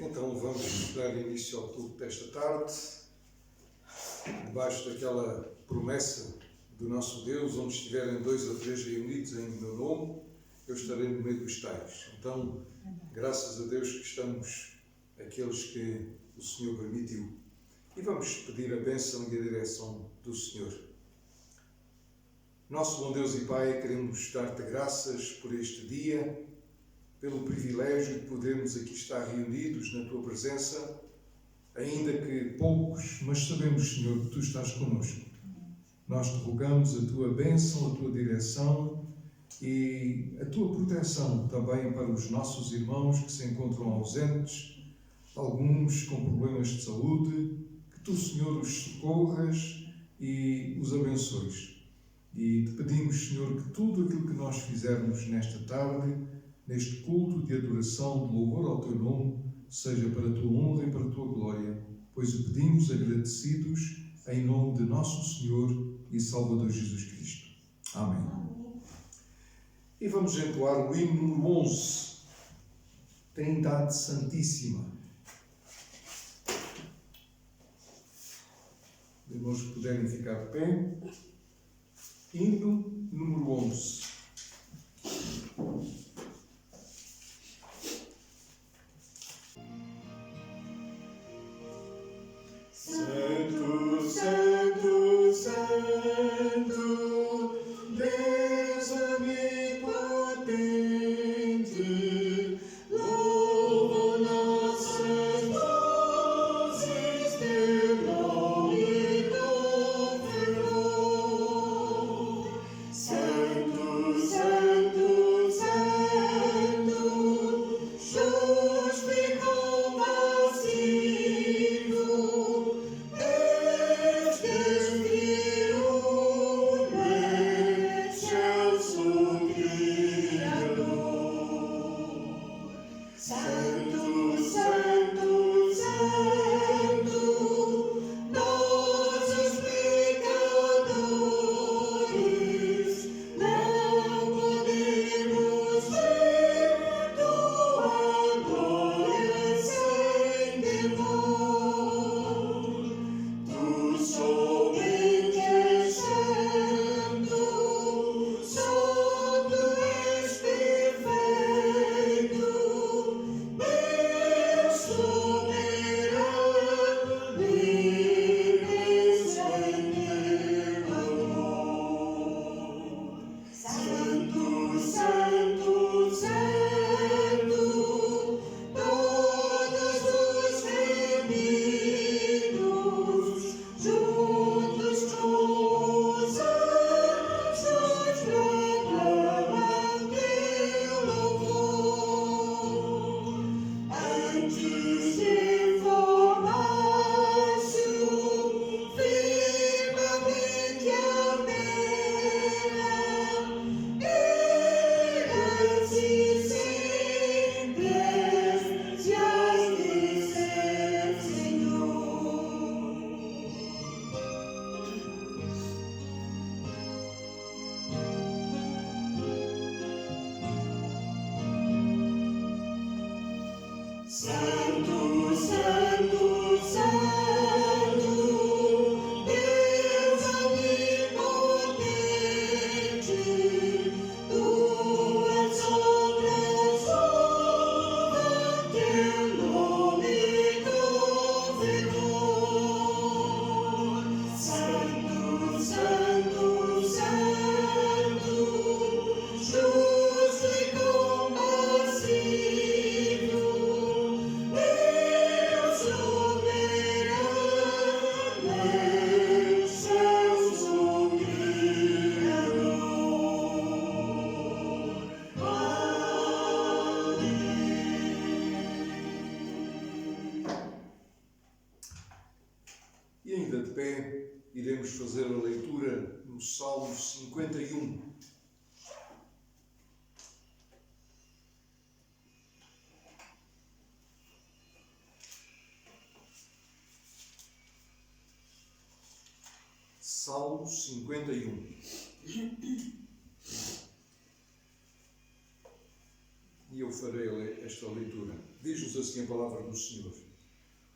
Então vamos dar início ao culto desta tarde, debaixo daquela promessa do nosso Deus, onde estiverem 2 ou 3 reunidos em meu nome, eu estarei no meio dos tais. Então, graças a Deus que estamos aqueles que o Senhor permitiu. E vamos pedir a bênção e a direção do Senhor. Nosso bom Deus e Pai, queremos dar-te graças por este dia, pelo privilégio de podermos aqui estar reunidos na Tua presença, ainda que poucos, mas sabemos, Senhor, que Tu estás connosco. Nós te rogamos a Tua bênção, a Tua direção e a Tua proteção também para os nossos irmãos que se encontram ausentes, alguns com problemas de saúde, que Tu, Senhor, os socorras e os abençoes. E te pedimos, Senhor, que tudo aquilo que nós fizermos nesta tarde, neste culto de adoração, de louvor ao Teu nome, seja para a Tua honra e para a Tua glória, pois o pedimos agradecidos em nome de nosso Senhor e Salvador Jesus Cristo. Amém. E vamos entoar o hino número 11, Trindade Santíssima. Irmãos que puderem ficar de pé. Hino número 11. Santo, Santo, Santo, Deus onipotente, louvo nossas vozes teu nome com fervor. Santo, Santo, Santo, justo e compassivo, E ainda de pé, iremos fazer a leitura no Salmo 51. Salmo 51. e eu farei esta leitura. Diz-nos assim a palavra do Senhor.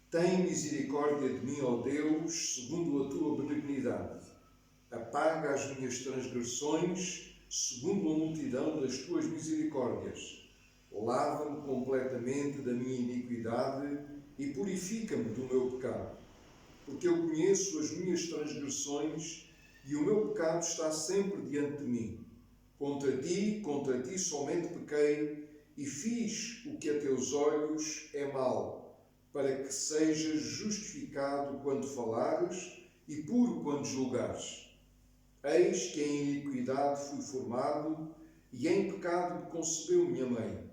Tem misericórdia de mim, ó Deus, segundo a tua benignidade. Apaga as minhas transgressões, segundo a multidão das tuas misericórdias. Lava-me completamente da minha iniquidade e purifica-me do meu pecado. Porque eu conheço as minhas transgressões e o meu pecado está sempre diante de mim. Contra ti somente pequei e fiz o que a teus olhos é mau, para que sejas justificado quando falares e puro quando julgares. Eis que em iniquidade fui formado e em pecado me concebeu minha mãe.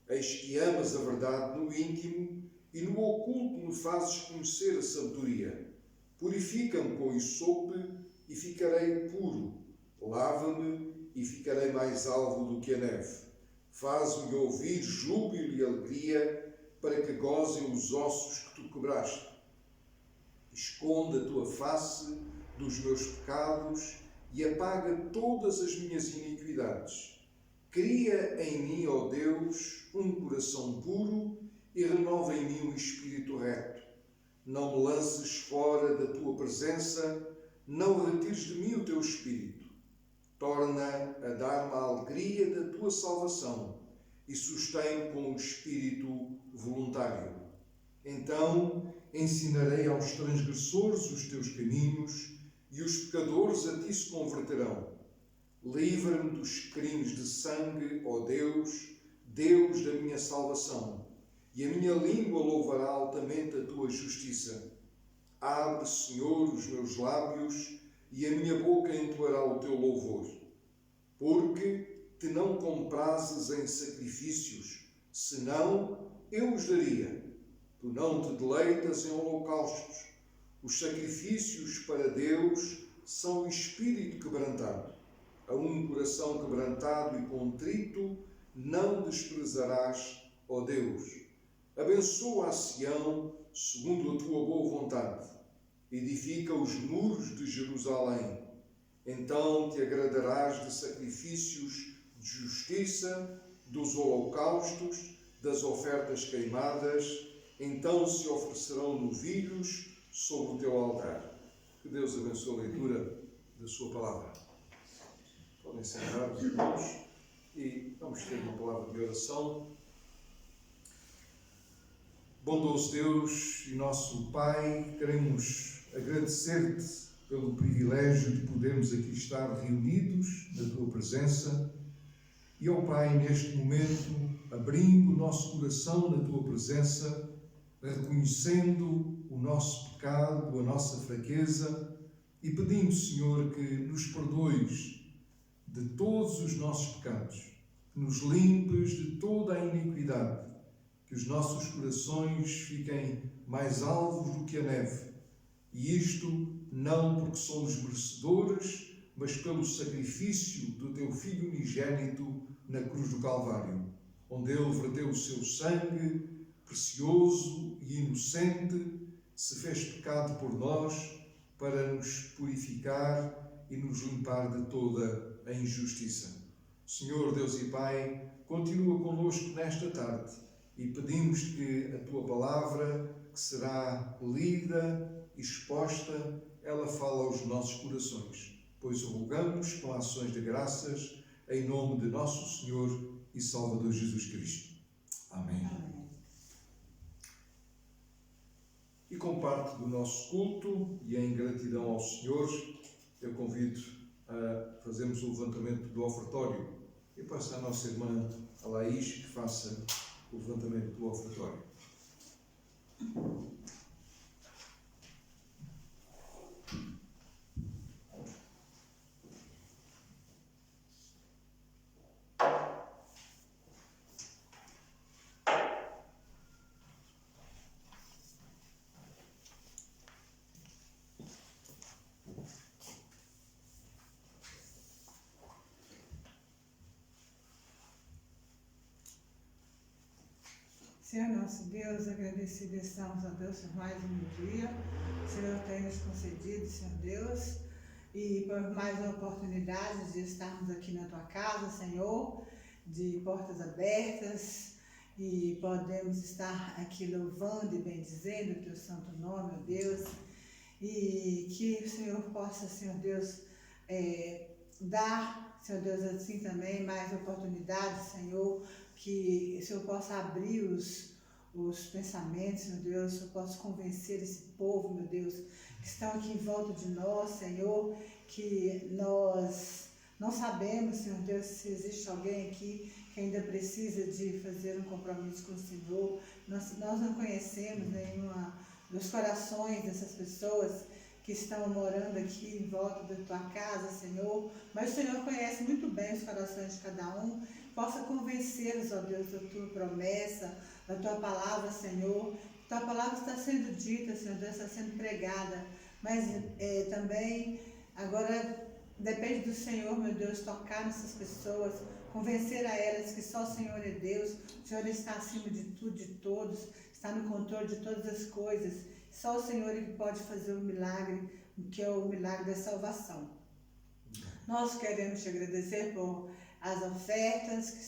Eis que amas a verdade no íntimo e no oculto me fazes conhecer a sabedoria. Purifica-me com hisope e ficarei puro. Lava-me e ficarei mais alvo do que a neve. Faz-me ouvir júbilo e alegria, para que gozem os ossos que tu quebraste. Esconde a tua face dos meus pecados e apaga todas as minhas iniquidades. Cria em mim, ó Deus, um coração puro e renova em mim um espírito reto. Não me lances fora da tua presença, não retires de mim o teu espírito. Torna a dar-me a alegria da tua salvação e sustém-me com o espírito voluntário. Então ensinarei aos transgressores os teus caminhos e os pecadores a ti se converterão. Livra-me dos crimes de sangue, ó Deus, Deus da minha salvação, e a minha língua louvará altamente a tua justiça. Abre, Senhor, os meus lábios, e a minha boca entoará o teu louvor. Porque te não comprases em sacrifícios, senão eu os daria. Tu não te deleitas em holocaustos. Os sacrifícios para Deus são o espírito quebrantado. A um coração quebrantado e contrito não desprezarás, ó Deus. Abençoa a Sião segundo a tua boa vontade. Edifica os muros de Jerusalém. Então te agradarás de sacrifícios de justiça, dos holocaustos, das ofertas queimadas. Então se oferecerão novilhos sobre o teu altar. Que Deus abençoe a leitura da sua palavra. Podem sentar os irmãos e vamos ter uma palavra de oração. Bondoso Deus e nosso Pai, queremos agradecer-te pelo privilégio de podermos aqui estar reunidos na tua presença e, ó Pai, neste momento, abrindo o nosso coração na tua presença, reconhecendo o nosso pecado, a nossa fraqueza e pedindo, Senhor, que nos perdoes de todos os nossos pecados, que nos limpes de toda a iniquidade, que os nossos corações fiquem mais alvos do que a neve, e isto não porque somos merecedores, mas pelo sacrifício do teu Filho unigênito na cruz do Calvário, onde ele verteu o seu sangue precioso e inocente, se fez pecado por nós para nos purificar e nos limpar de toda a injustiça. Senhor Deus e Pai, continua connosco nesta tarde e pedimos que a tua palavra, que será lida, exposta, ela fala aos nossos corações, pois o rogamos com ações de graças em nome de nosso Senhor e Salvador Jesus Cristo. Amém. E com parte do nosso culto e em gratidão ao Senhor, eu convido a fazermos o levantamento do ofertório. Eu passo à nossa irmã Laís que faça o levantamento do ofertório. Senhor nosso Deus, agradecidos estamos a Deus por mais um dia. O Senhor tem nos concedido, Senhor Deus, e por mais uma oportunidade de estarmos aqui na Tua casa, Senhor. de portas abertas e podemos estar aqui louvando e bendizendo o teu santo nome, ó Deus, e que o Senhor possa, Senhor Deus, dar, Senhor Deus, assim também mais oportunidades, Senhor, que o Senhor possa abrir os pensamentos, Senhor Deus, o Senhor possa convencer esse povo, meu Deus, que estão aqui em volta de nós, Senhor, que nós não sabemos, Senhor Deus, se existe alguém aqui que ainda precisa de fazer um compromisso com o Senhor. Nós não conhecemos nenhuma dos corações dessas pessoas que estão morando aqui em volta da tua casa, Senhor, mas o Senhor conhece muito bem os corações de cada um. Possa convencê-los, ó Deus, da tua promessa, da tua palavra, Senhor. Tua palavra está sendo dita, Senhor Deus, está sendo pregada, mas também agora depende do Senhor, meu Deus, tocar nessas pessoas, convencer a elas que só o Senhor é Deus, o Senhor está acima de tudo, de todos, está no controle de todas as coisas. Só o Senhor é que pode fazer o milagre, que é o milagre da salvação. Nós queremos te agradecer por as ofertas que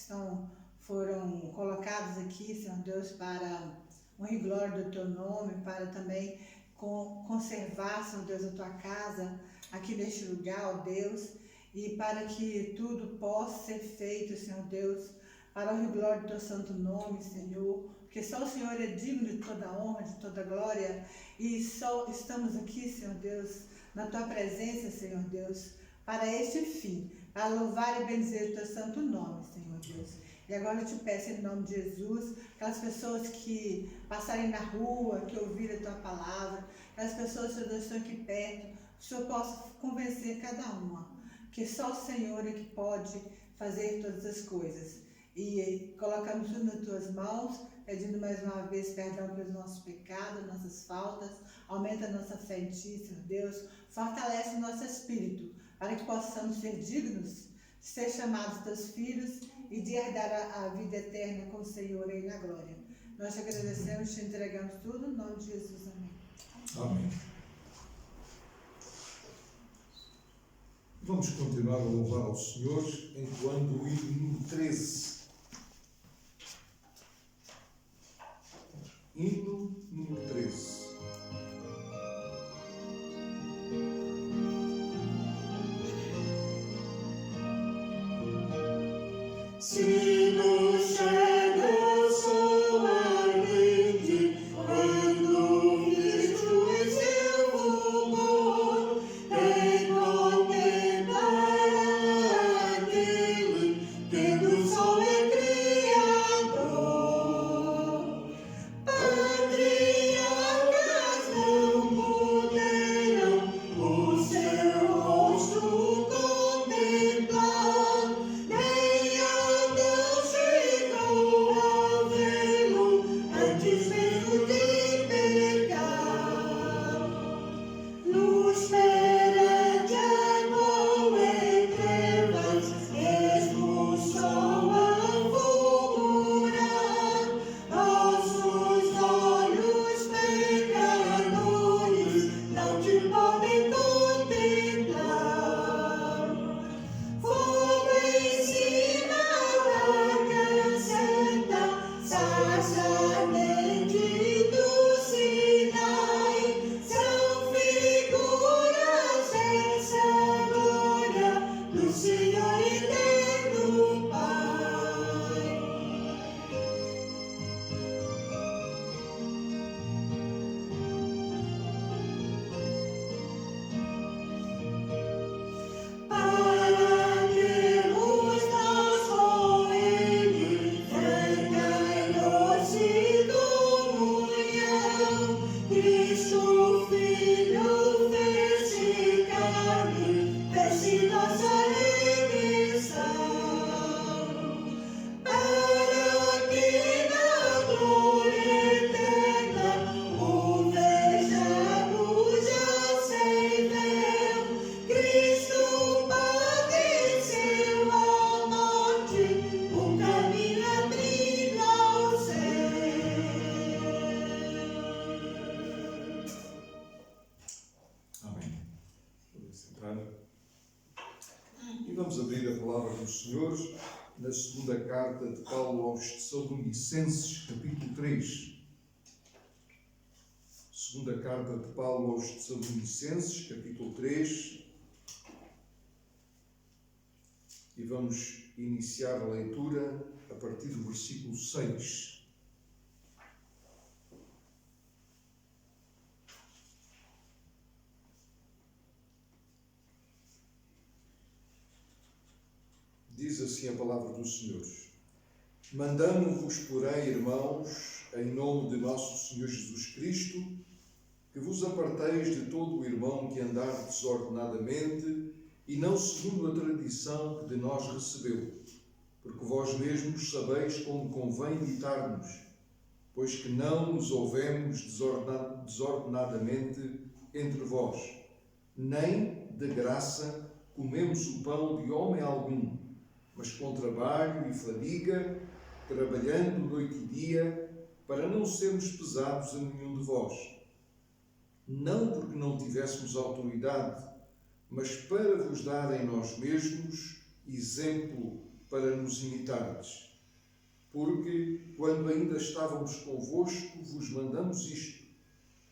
foram colocadas aqui, Senhor Deus, para honra e glória do teu nome, para também conservar, Senhor Deus, a tua casa aqui neste lugar, ó Deus, e para que tudo possa ser feito, Senhor Deus, para a honra e glória do teu santo nome, Senhor, porque só o Senhor é digno de toda honra, de toda glória, e só estamos aqui, Senhor Deus, na tua presença, Senhor Deus, para este fim, para louvar e bendizer o teu santo nome, Senhor Deus. E agora eu te peço em nome de Jesus, aquelas pessoas que passarem na rua, que ouvirem a tua palavra, aquelas pessoas, Senhor Deus, que estão aqui perto, que o Senhor possa convencer cada uma, que só o Senhor é que pode fazer todas as coisas. E colocamos tudo nas tuas mãos, pedindo mais uma vez perdão pelos nossos pecados, nossas faltas, aumenta a nossa fé em ti, Senhor Deus, fortalece o nosso espírito, para que possamos ser dignos de ser chamados teus filhos e de herdar a vida eterna com o Senhor aí na glória. Nós te agradecemos, te entregamos tudo, em nome de Jesus, amém. Amém. Vamos continuar a louvar ao Senhor entoando o hino número 13. Hino número 13. Se no céu sou ardente, quando visto em seu fulgor, em contemplar aquele que do sol é Criador. Patriarcas não puderam o seu rosto contemplar, nem Adão chegou a vê-lo antes mesmo de pecar. Luz perante a qual em trevas expulsou a fulgurar, nossos olhos pecadores não te podem contemplar. Fogo em cima da santa, sarça ardente do Sinai, são figuras dessa glória do Senhor eterno Pai. Para que luz nos ele, franca e doce comunhão, Cristo Filho fez-se carne, fez-se nossa redenção. Para que na glória eterna o vejamos já sem véu, Cristo padeceu a morte, o caminho abrindo ao céu. Amém. Podemos entrar. E vamos abrir a palavra do Senhor na segunda carta de Paulo aos Tessalonicenses, capítulo 3. Segunda carta de Paulo aos Tessalonicenses, capítulo 3. E vamos iniciar a leitura a partir do versículo 6. Diz assim a palavra do Senhor: Mandamo-vos, porém, irmãos, em nome de nosso Senhor Jesus Cristo, que vos aparteis de todo o irmão que andar desordenadamente e não segundo a tradição que de nós recebeu, porque vós mesmos sabeis como convém imitar-nos, pois que não nos houvemos desordenadamente entre vós, nem de graça comemos o pão de homem algum, mas com trabalho e fadiga, trabalhando noite e dia, para não sermos pesados a nenhum de vós. Não porque não tivéssemos autoridade, mas para vos dar em nós mesmos exemplo para nos imitardes. Porque, quando ainda estávamos convosco, vos mandamos isto,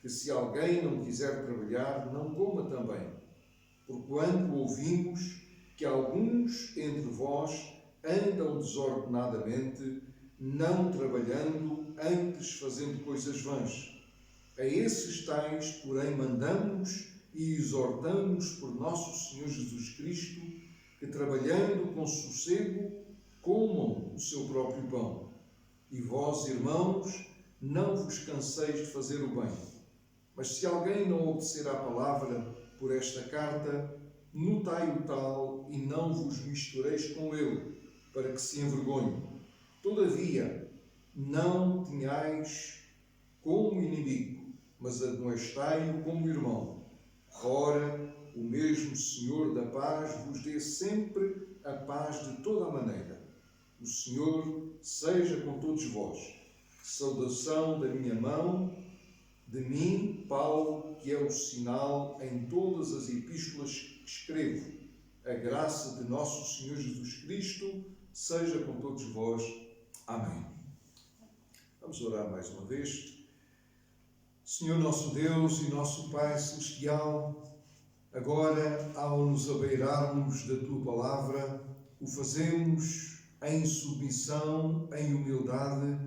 que se alguém não quiser trabalhar, não coma também. Porquanto ouvimos que alguns entre vós andam desordenadamente, não trabalhando, antes fazendo coisas vãs. A esses tais, porém, mandamos e exortamos por nosso Senhor Jesus Cristo, que trabalhando com sossego, comam o seu próprio pão. E vós, irmãos, não vos canseis de fazer o bem. Mas se alguém não obedecer à palavra por esta carta, notai o tal e não vos mistureis com ele, para que se envergonhe. Todavia, não tenhais como inimigo, mas admoestai-o como irmão. Ora, o mesmo Senhor da paz vos dê sempre a paz de toda a maneira. O Senhor seja com todos vós. Saudação da minha mão, de mim, Paulo, que é o sinal em todas as epístolas que escrevo. A graça de nosso Senhor Jesus Cristo seja com todos vós. Amém. Vamos orar mais uma vez. Senhor nosso Deus e nosso Pai Celestial, agora, ao nos abeirarmos da Tua Palavra, o fazemos em submissão, em humildade,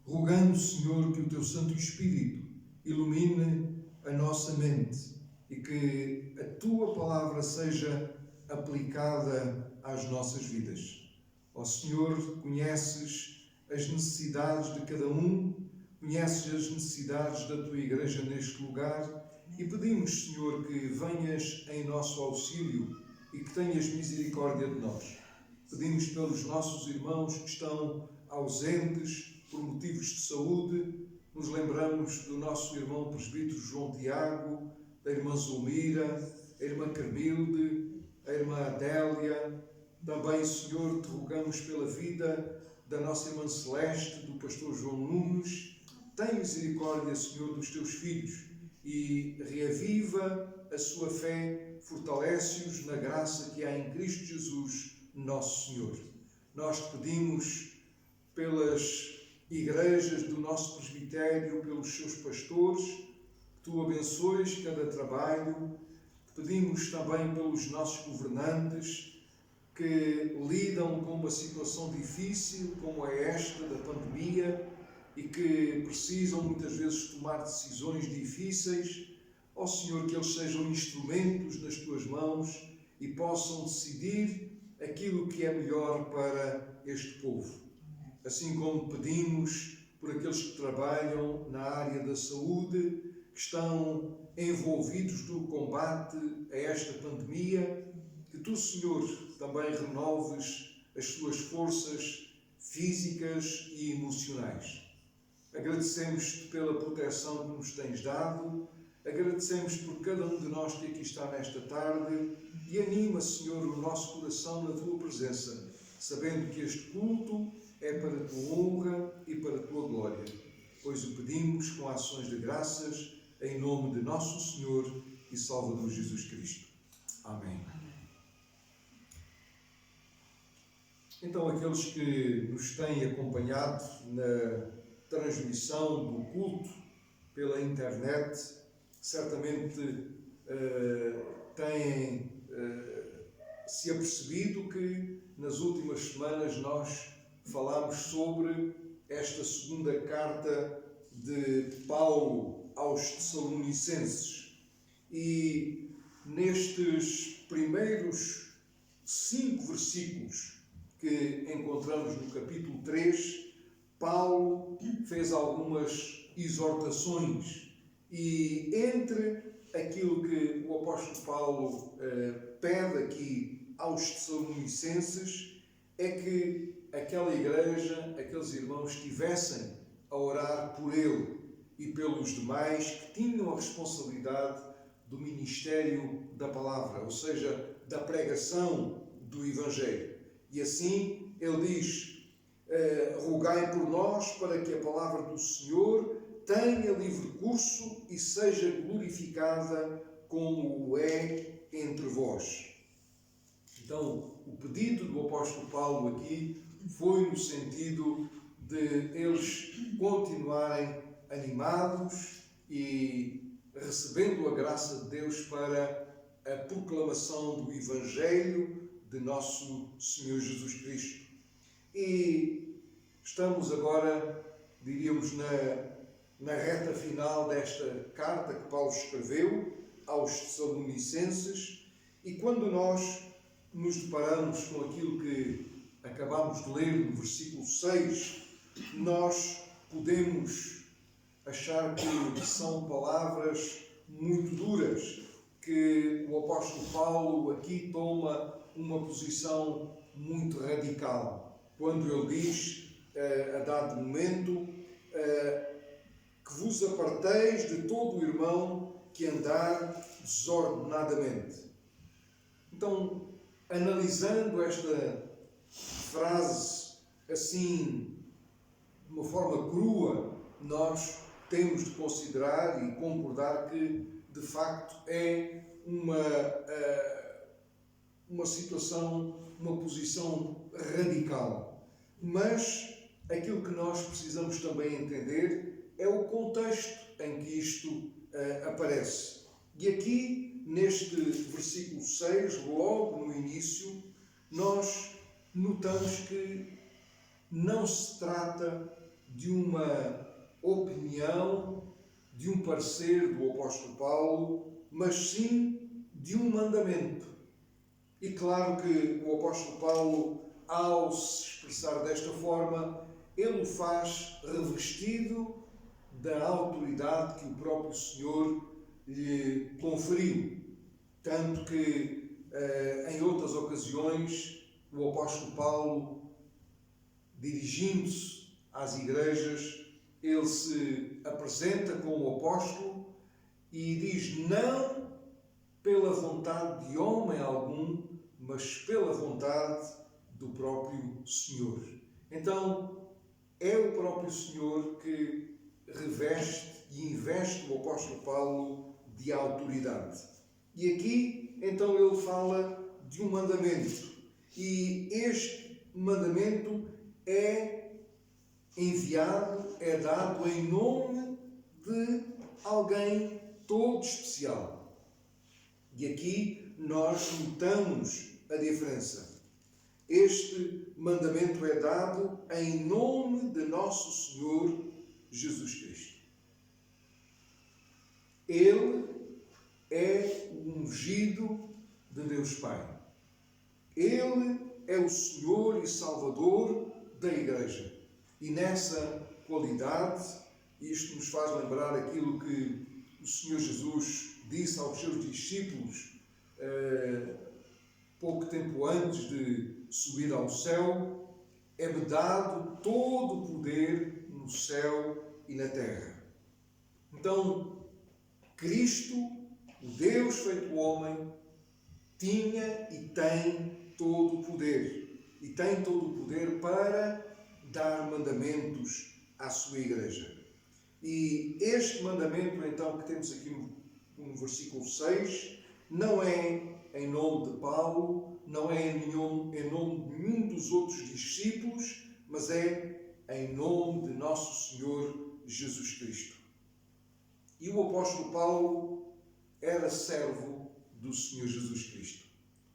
rogando, Senhor, que o Teu Santo Espírito ilumine a nossa mente e que a Tua Palavra seja aplicada às nossas vidas. Ó Senhor, conheces as necessidades de cada um, conheces as necessidades da Tua Igreja neste lugar e pedimos, Senhor, que venhas em nosso auxílio e que tenhas misericórdia de nós. Pedimos pelos nossos irmãos que estão ausentes por motivos de saúde. Nos lembramos do nosso irmão presbítero João Tiago, da irmã Zulmira, a irmã Carmilde, a irmã Adélia. Também, Senhor, te rogamos pela vida da nossa irmã Celeste, do pastor João Nunes. Tem misericórdia, Senhor, dos teus filhos e reaviva a sua fé, fortalece-os na graça que há em Cristo Jesus, nosso Senhor. Nós te pedimos pelas igrejas do nosso presbitério, pelos seus pastores, que tu abençoes cada trabalho. Te pedimos também pelos nossos governantes que lidam com uma situação difícil como é esta da pandemia e que precisam muitas vezes tomar decisões difíceis. Ó Senhor, que eles sejam instrumentos nas tuas mãos e possam decidir aquilo que é melhor para este povo. Assim como pedimos por aqueles que trabalham na área da saúde, que estão envolvidos no combate a esta pandemia, que tu, Senhor, também renoves as suas forças físicas e emocionais. Agradecemos-te pela proteção que nos tens dado, agradecemos por cada um de nós que aqui está nesta tarde e anima, Senhor, o nosso coração na tua presença, sabendo que este culto é para a tua honra e para a tua glória, pois o pedimos com ações de graças em nome de nosso Senhor e Salvador Jesus Cristo. Amém. Então, aqueles que nos têm acompanhado na transmissão do culto pela internet, certamente têm se apercebido que nas últimas semanas nós falámos sobre esta segunda carta de Paulo aos Tessalonicenses. E nestes primeiros 5 versículos que encontramos no capítulo 3, Paulo fez algumas exortações e entre aquilo que o apóstolo Paulo pede aqui aos Tessalonicenses é que aquela igreja, aqueles irmãos estivessem a orar por ele e pelos demais que tinham a responsabilidade do ministério da palavra, ou seja, da pregação do Evangelho. E assim ele diz: rogai por nós para que a palavra do Senhor tenha livre curso e seja glorificada como o é entre vós. Então, o pedido do apóstolo Paulo aqui foi no sentido de eles continuarem animados e recebendo a graça de Deus para a proclamação do Evangelho de nosso Senhor Jesus Cristo. E estamos agora, diríamos, na reta final desta carta que Paulo escreveu aos Tessalonicenses, e quando nós nos deparamos com aquilo que acabamos de ler no versículo 6, nós podemos achar que são palavras muito duras, que o apóstolo Paulo aqui toma uma posição muito radical, quando ele diz, a dado momento, que vos aparteis de todo o irmão que andar desordenadamente. Então, analisando esta frase assim, de uma forma crua, nós temos de considerar e concordar que, de facto, é uma situação, uma posição radical. Mas aquilo que nós precisamos também entender é o contexto em que isto aparece. E aqui, neste versículo 6, logo no início, nós notamos que não se trata de uma opinião, de um parecer do apóstolo Paulo, mas sim de um mandamento. E claro que o apóstolo Paulo, ao se expressar desta forma, ele o faz revestido da autoridade que o próprio Senhor lhe conferiu. Tanto que, em outras ocasiões, o apóstolo Paulo, dirigindo-se às igrejas, ele se apresenta como apóstolo e diz: não pela vontade de homem algum, mas pela vontade do próprio Senhor. Então, é o próprio Senhor que reveste e investe o apóstolo Paulo de autoridade. E aqui, então, ele fala de um mandamento. E este mandamento é enviado, é dado em nome de alguém todo especial. E aqui nós notamos a diferença. Este mandamento é dado em nome de nosso Senhor Jesus Cristo. Ele é o ungido de Deus Pai. Ele é o Senhor e Salvador da Igreja. E nessa qualidade, isto nos faz lembrar aquilo que o Senhor Jesus disse aos seus discípulos pouco tempo antes de subir ao céu: é-me dado todo o poder no céu e na terra. Então, Cristo, o Deus feito homem, tinha e tem todo o poder. E tem todo o poder para dar mandamentos à sua igreja. E este mandamento, então, que temos aqui no versículo 6, não é em nome de Paulo, não é em nome de nenhum dos outros discípulos, mas é em nome de nosso Senhor Jesus Cristo. E o apóstolo Paulo era servo do Senhor Jesus Cristo.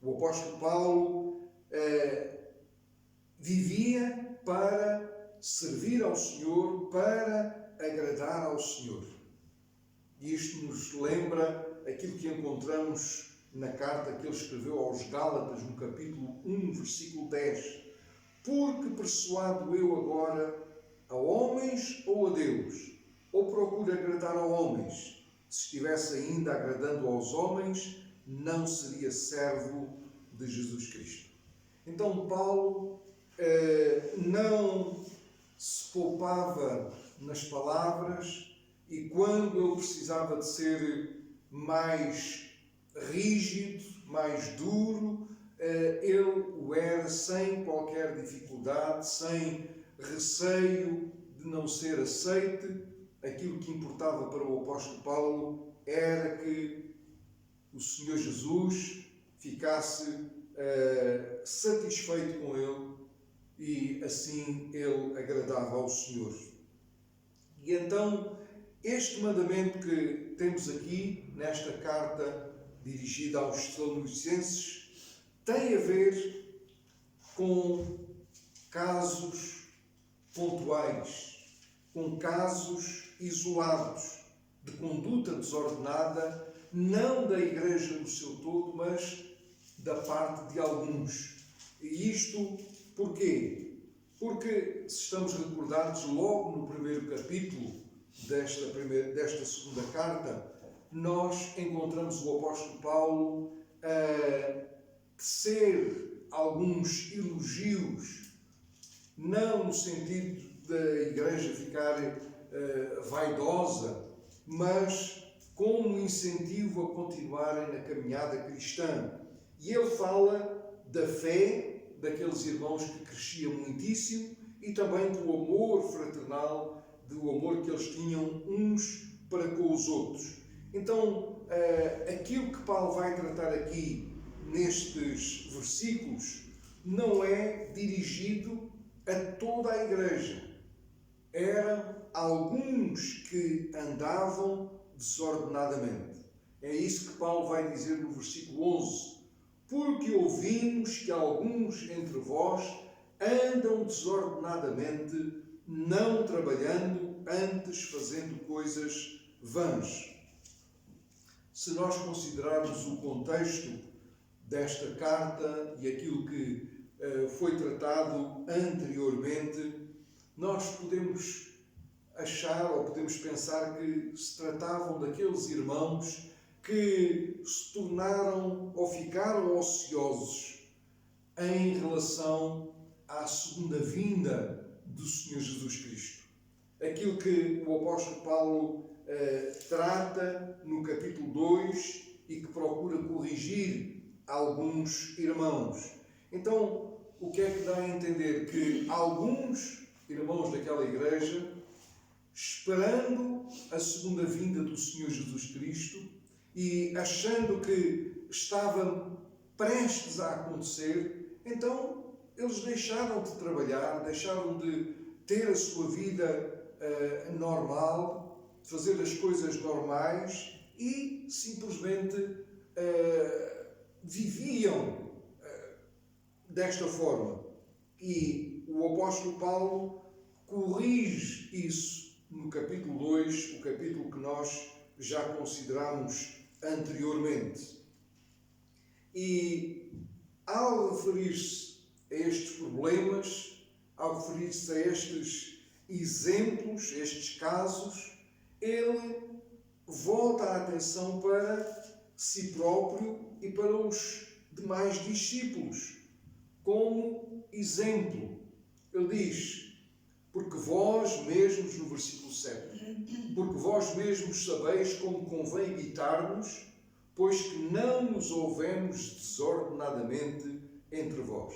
O apóstolo Paulo vivia para servir ao Senhor, para agradar ao Senhor. E isto nos lembra aquilo que encontramos na carta que ele escreveu aos Gálatas, no capítulo 1, versículo 10. Porque persuado eu agora a homens ou a Deus? Ou procuro agradar a homens? Se estivesse ainda agradando aos homens, não seria servo de Jesus Cristo. Então Paulo não se poupava nas palavras, e quando ele precisava de ser mais rígido, mais duro, ele o era sem qualquer dificuldade, sem receio de não ser aceite. Aquilo que importava para o apóstolo Paulo era que o Senhor Jesus ficasse satisfeito com ele, e assim ele agradava ao Senhor. E então, este mandamento que temos aqui, nesta carta dirigida aos Tessalonicenses, tem a ver com casos pontuais, com casos isolados de conduta desordenada, não da Igreja no seu todo, mas da parte de alguns. E isto porquê? Porque, se estamos recordados, logo no primeiro capítulo desta segunda carta, nós encontramos o apóstolo Paulo a tecer alguns elogios, não no sentido da Igreja ficar vaidosa, mas como incentivo a continuarem na caminhada cristã. E ele fala da fé daqueles irmãos que cresciam muitíssimo, e também do amor fraternal, do amor que eles tinham uns para com os outros. Então, aquilo que Paulo vai tratar aqui nestes versículos não é dirigido a toda a Igreja. Eram alguns que andavam desordenadamente. É isso que Paulo vai dizer no versículo 11. Porque ouvimos que alguns entre vós andam desordenadamente, não trabalhando, antes fazendo coisas vãs. Se nós considerarmos o contexto desta carta e aquilo que foi tratado anteriormente, nós podemos achar ou podemos pensar que se tratavam daqueles irmãos que se tornaram ou ficaram ociosos em relação à segunda vinda do Senhor Jesus Cristo. Aquilo que o apóstolo Paulo trata no capítulo 2 e que procura corrigir alguns irmãos. Então, o que é que dá a entender? Que alguns irmãos daquela igreja, esperando a segunda vinda do Senhor Jesus Cristo e achando que estava prestes a acontecer, então eles deixaram de trabalhar, deixaram de ter a sua vida normal, de fazer as coisas normais e simplesmente viviam desta forma. E o apóstolo Paulo corrige isso no capítulo 2, o capítulo que nós já consideramos anteriormente. E ao referir-se a estes problemas, ao referir-se a estes exemplos, estes casos, ele volta a atenção para si próprio e para os demais discípulos, como exemplo. Ele diz: porque vós mesmos, no versículo 7, porque vós mesmos sabeis como convém evitar-nos, pois que não nos ouvemos desordenadamente entre vós.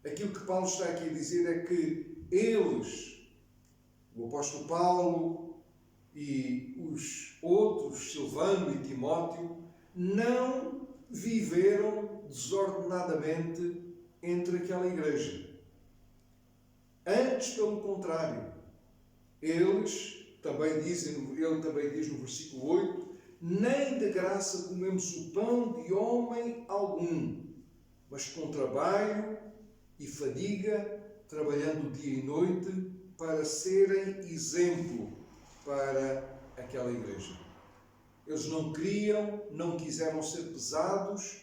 Aquilo que Paulo está aqui a dizer é que eles, o apóstolo Paulo e os outros, Silvano e Timóteo, não viveram desordenadamente entre aquela igreja. Antes, pelo contrário, ele também diz no versículo 8, nem de graça comemos o pão de homem algum, mas com trabalho e fadiga, trabalhando dia e noite, para serem exemplo para aquela igreja. Eles não quiseram ser pesados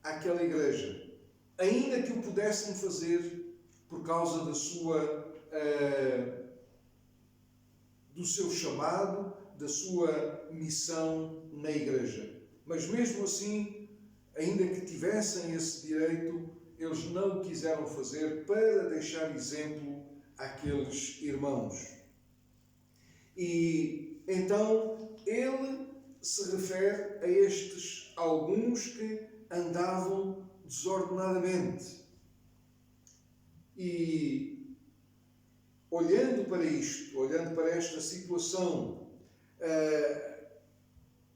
àquela igreja, ainda que o pudessem fazer por causa do seu chamado, da sua missão na igreja. Mas mesmo assim, ainda que tivessem esse direito, eles não o quiseram fazer para deixar exemplo àqueles irmãos. E então ele se refere a estes alguns que andavam desordenadamente. E olhando para isto, olhando para esta situação,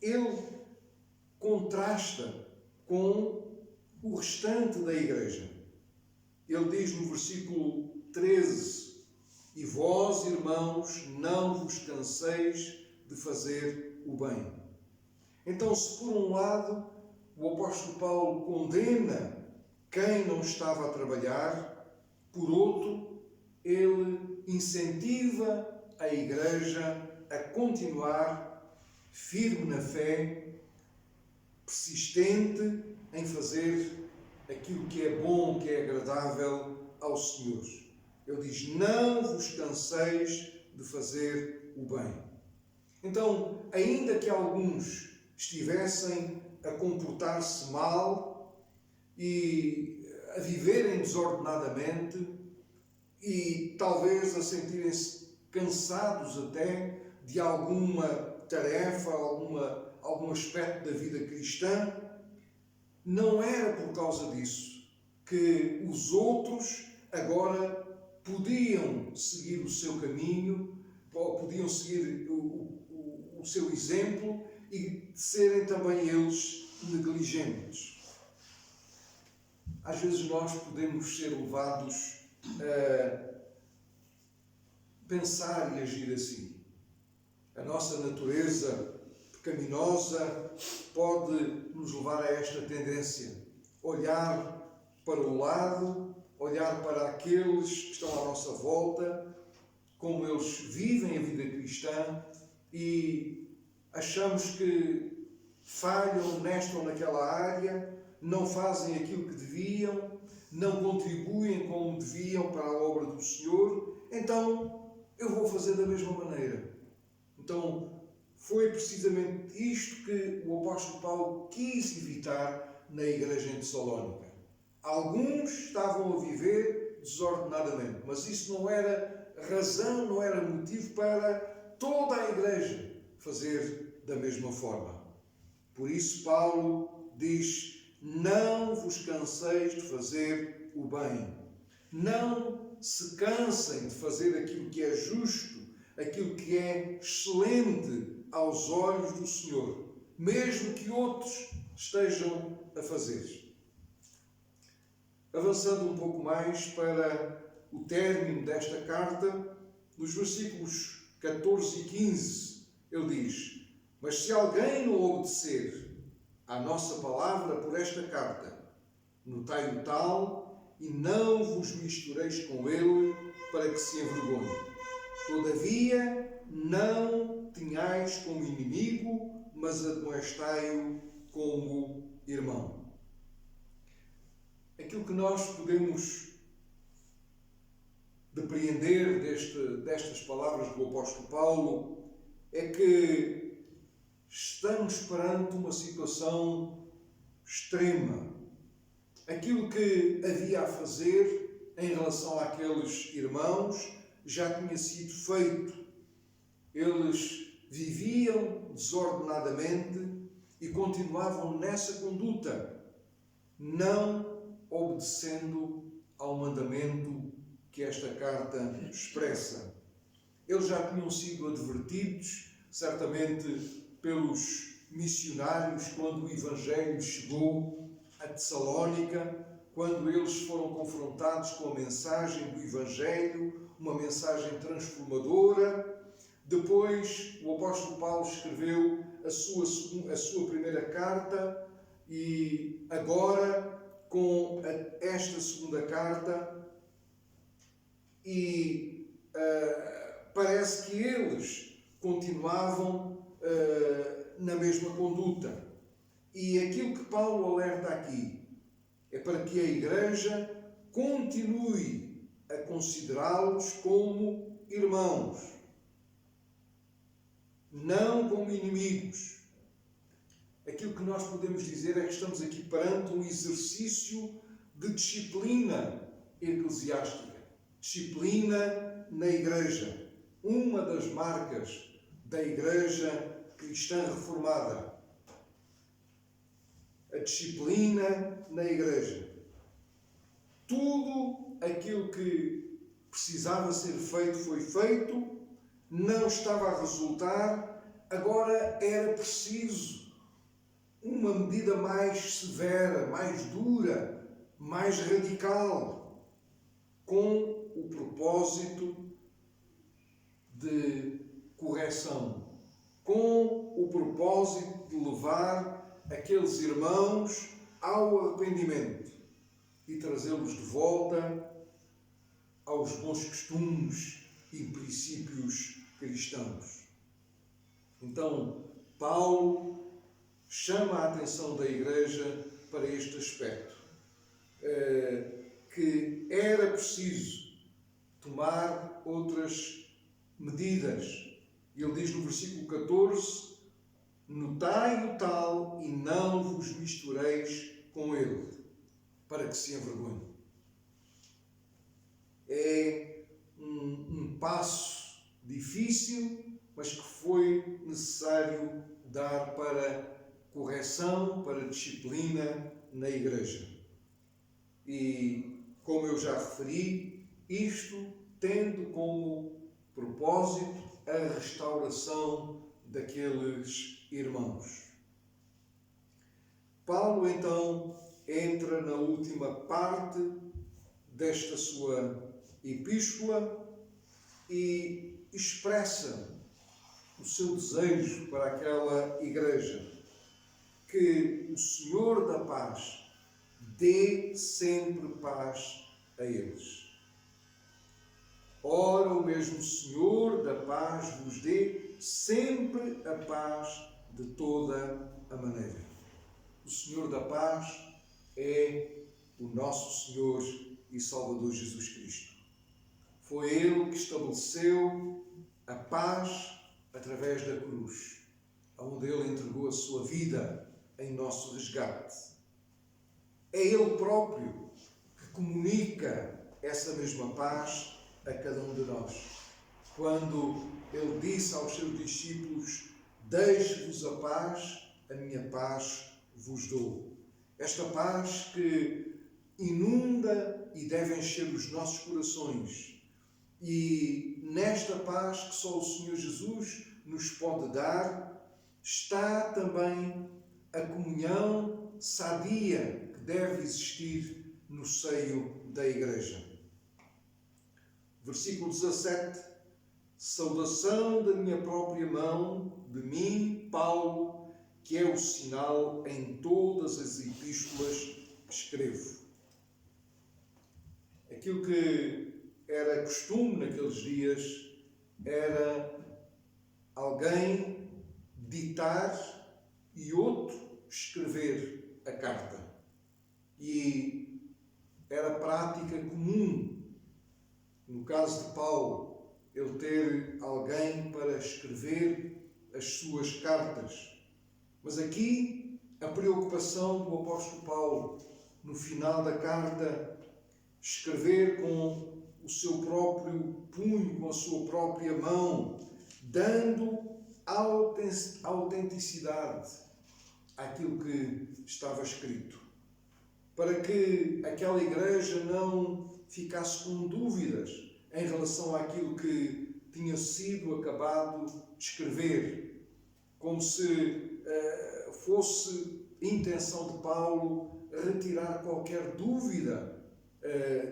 ele contrasta com o restante da igreja. Ele diz no versículo 13: e vós, irmãos, não vos canseis de fazer o bem. Então, se por um lado o apóstolo Paulo condena quem não estava a trabalhar, por outro, ele incentiva a igreja a continuar firme na fé, persistente em fazer aquilo que é bom, que é agradável ao Senhor. Ele diz: não vos canseis de fazer o bem. Então, ainda que alguns estivessem a comportar-se mal e a viverem desordenadamente e talvez a sentirem-se cansados até de alguma tarefa, algum aspecto da vida cristã, não era por causa disso que os outros agora podiam seguir o seu caminho, podiam seguir o seu exemplo e serem também eles negligentes. Às vezes nós podemos ser levados a pensar e agir assim. A nossa natureza pecaminosa pode nos levar a esta tendência. Olhar para o lado, olhar para aqueles que estão à nossa volta, como eles vivem a vida cristã e achamos que falham nesta ou naquela área, não fazem aquilo que deviam, não contribuem como deviam para a obra do Senhor, então eu vou fazer da mesma maneira. Então foi precisamente isto que o apóstolo Paulo quis evitar na igreja em Tessalónica. Alguns estavam a viver desordenadamente, mas isso não era razão, não era motivo para toda a igreja fazer da mesma forma. Por isso Paulo diz: não vos canseis de fazer o bem. Não se cansem de fazer aquilo que é justo, aquilo que é excelente aos olhos do Senhor, mesmo que outros estejam a fazer. Avançando um pouco mais para o término desta carta, nos versículos 14 e 15, ele diz: mas se alguém não obedecer à nossa palavra por esta carta, notai o tal e não vos mistureis com ele para que se envergonhe. Todavia, não tenhais como inimigo, mas admoestai-o como irmão. Aquilo que nós podemos depreender destas palavras do apóstolo Paulo é que estamos perante uma situação extrema. Aquilo que havia a fazer em relação àqueles irmãos já tinha sido feito. Eles viviam desordenadamente e continuavam nessa conduta, não obedecendo ao mandamento que esta carta expressa. Eles já tinham sido advertidos, certamente pelos missionários quando o Evangelho chegou a Tessalónica, quando eles foram confrontados com a mensagem do Evangelho, uma mensagem transformadora. Depois o apóstolo Paulo escreveu a sua primeira carta e agora com esta segunda carta e parece que eles continuavam na mesma conduta. E aquilo que Paulo alerta aqui é para que a Igreja continue a considerá-los como irmãos, não como inimigos. Aquilo que nós podemos dizer é que estamos aqui perante um exercício de disciplina eclesiástica, disciplina na Igreja, uma das marcas da Igreja cristã reformada. A disciplina na Igreja. Tudo aquilo que precisava ser feito foi feito, não estava a resultar, agora era preciso uma medida mais severa, mais dura, mais radical, com o propósito de correção, com o propósito de levar aqueles irmãos ao arrependimento e trazê-los de volta aos bons costumes e princípios cristãos. Então, Paulo chama a atenção da Igreja para este aspecto, que era preciso tomar outras medidas. Ele diz no versículo 14: notai o tal e não vos mistureis com ele, para que se envergonhe. É um passo difícil, mas que foi necessário dar para correção, para disciplina na Igreja. E, como eu já referi, isto tendo como propósito a restauração daqueles irmãos. Paulo, então, entra na última parte desta sua epístola e expressa o seu desejo para aquela igreja, que o Senhor da paz dê sempre paz a eles. Ora, o mesmo Senhor da paz vos dê sempre a paz de toda a maneira. O Senhor da paz é o nosso Senhor e Salvador Jesus Cristo. Foi Ele que estabeleceu a paz através da cruz, onde Ele entregou a sua vida em nosso resgate. É Ele próprio que comunica essa mesma paz a cada um de nós. Quando Ele disse aos seus discípulos: deixe-vos a paz, a minha paz vos dou. Esta paz que inunda e deve encher os nossos corações. E nesta paz que só o Senhor Jesus nos pode dar, está também a comunhão sadia que deve existir no seio da Igreja. Versículo 17: saudação da minha própria mão, de mim, Paulo, que é o sinal em todas as epístolas que escrevo. Aquilo que era costume naqueles dias era alguém ditar e outro escrever a carta. E era prática comum, no caso de Paulo, ele ter alguém para escrever as suas cartas. Mas aqui a preocupação do apóstolo Paulo, no final da carta, escrever com o seu próprio punho, com a sua própria mão, dando autenticidade àquilo que estava escrito, para que aquela igreja não ficasse com dúvidas em relação àquilo que tinha sido acabado de escrever. como se fosse intenção de Paulo retirar qualquer dúvida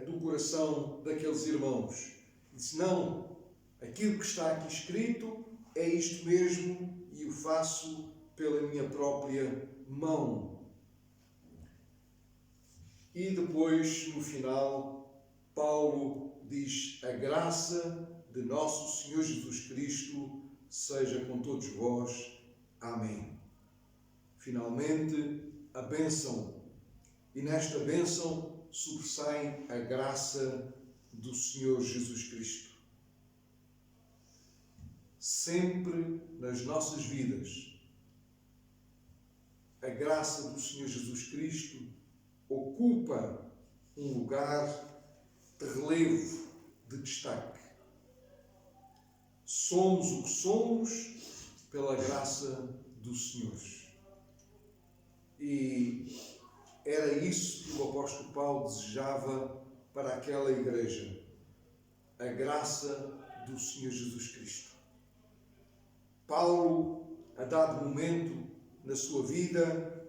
do coração daqueles irmãos. Disse: não, aquilo que está aqui escrito é isto mesmo e o faço pela minha própria mão. E depois, no final, Paulo diz: a graça de nosso Senhor Jesus Cristo seja com todos vós. Amém. Finalmente, a bênção. E nesta bênção sobressai a graça do Senhor Jesus Cristo. Sempre nas nossas vidas, a graça do Senhor Jesus Cristo ocupa um lugar de relevo, de destaque. Somos o que somos pela graça do Senhor. E era isso que o apóstolo Paulo desejava para aquela igreja: a graça do Senhor Jesus Cristo. Paulo, a dado momento na sua vida,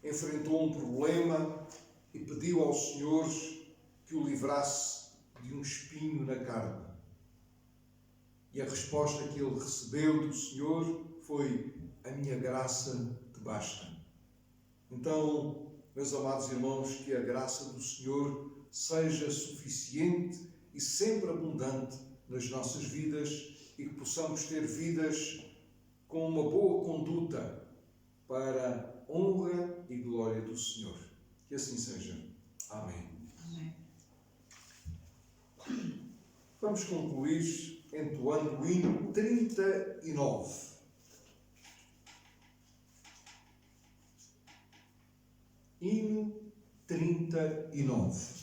enfrentou um problema e pediu ao Senhor que o livrasse de um espinho na carne. E a resposta que ele recebeu do Senhor foi: a minha graça te basta. Então, meus amados irmãos, que a graça do Senhor seja suficiente e sempre abundante nas nossas vidas e que possamos ter vidas com uma boa conduta para a honra e glória do Senhor. Que assim seja. Amém. Amém. Vamos concluir entoando o hino 39. Hino 39.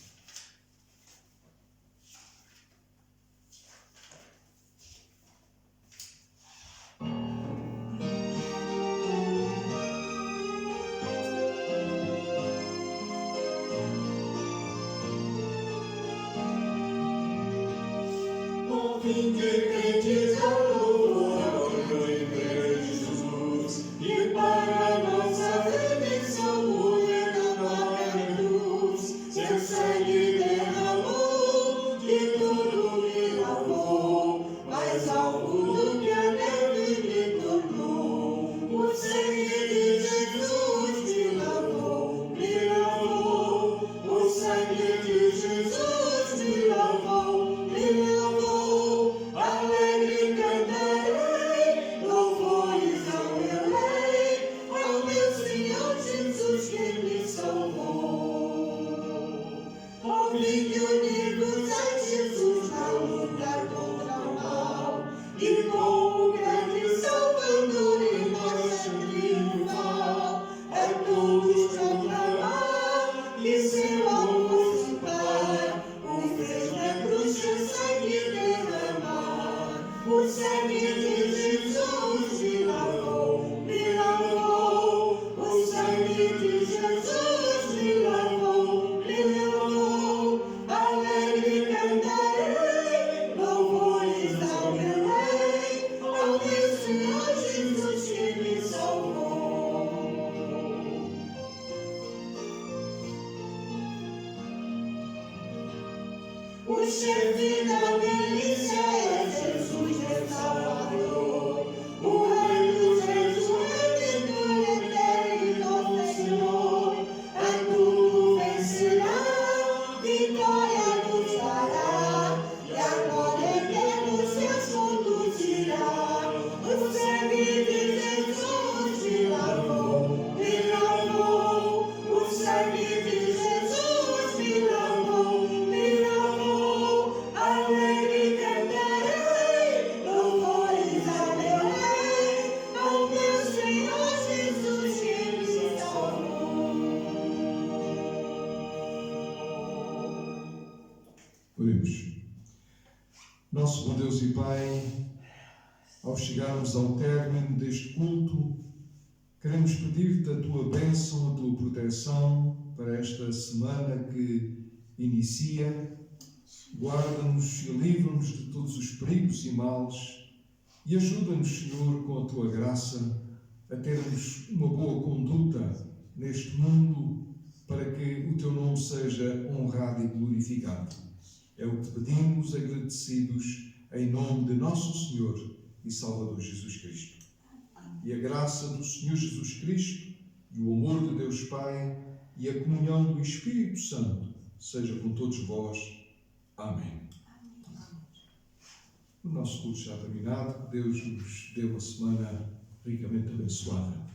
Vinde, crentes, ao louvor, ao glória de Jesus, e para a nossa redenção morrer na nova cruz, seu sangue derramou, de tudo me lavou, mais alvo do que a neve me tornou. O sangue de Jesus me lavou, me lavou, o sangue de Jesus me lavou, me lavou. Alegre cantarei, louvores ao meu Rei, ao meu Senhor Jesus que me salvou. Vinde unir-vos a Jesus na luta contra o mal, e com o grande Salvador em marcha triunfal, a todos proclamar que seu amor sem par o fez na cruz seu sangue derramar. O sangue de Jesus me lavou, me lavou. O sangue de Jesus me lavou, me lavou. Alegre cantarei, louvores ao meu Rei, ao meu Senhor Jesus que me salvou. O chefe da milícia é Jesus, meu Salvador, o Rei dos Reis, o Redentor eterno, Senhor. A tudo vencerá, vitória nos dará, e a glória eterna seus conduzirá. O sangue de Jesus me lavou, me lavou. O sangue de Jesus me lavou, me lavou. Alegre cantarei, louvores ao meu Rei, ao meu Senhor Jesus que me salvou. Oremos. Nosso bom Deus e Pai, ao chegarmos ao término deste culto, queremos pedir-te a tua bênção, a tua proteção para esta semana que inicia. Guarda-nos e livra-nos de todos os perigos e males e ajuda-nos, Senhor, com a tua graça a termos uma boa conduta neste mundo para que o Teu nome seja honrado e glorificado. É o que te pedimos, agradecidos, em nome de nosso Senhor e Salvador Jesus Cristo. E a graça do Senhor Jesus Cristo e o amor de Deus Pai e a comunhão do Espírito Santo seja com todos vós. Amém. O nosso culto já terminado. Deus nos dê uma semana ricamente abençoada.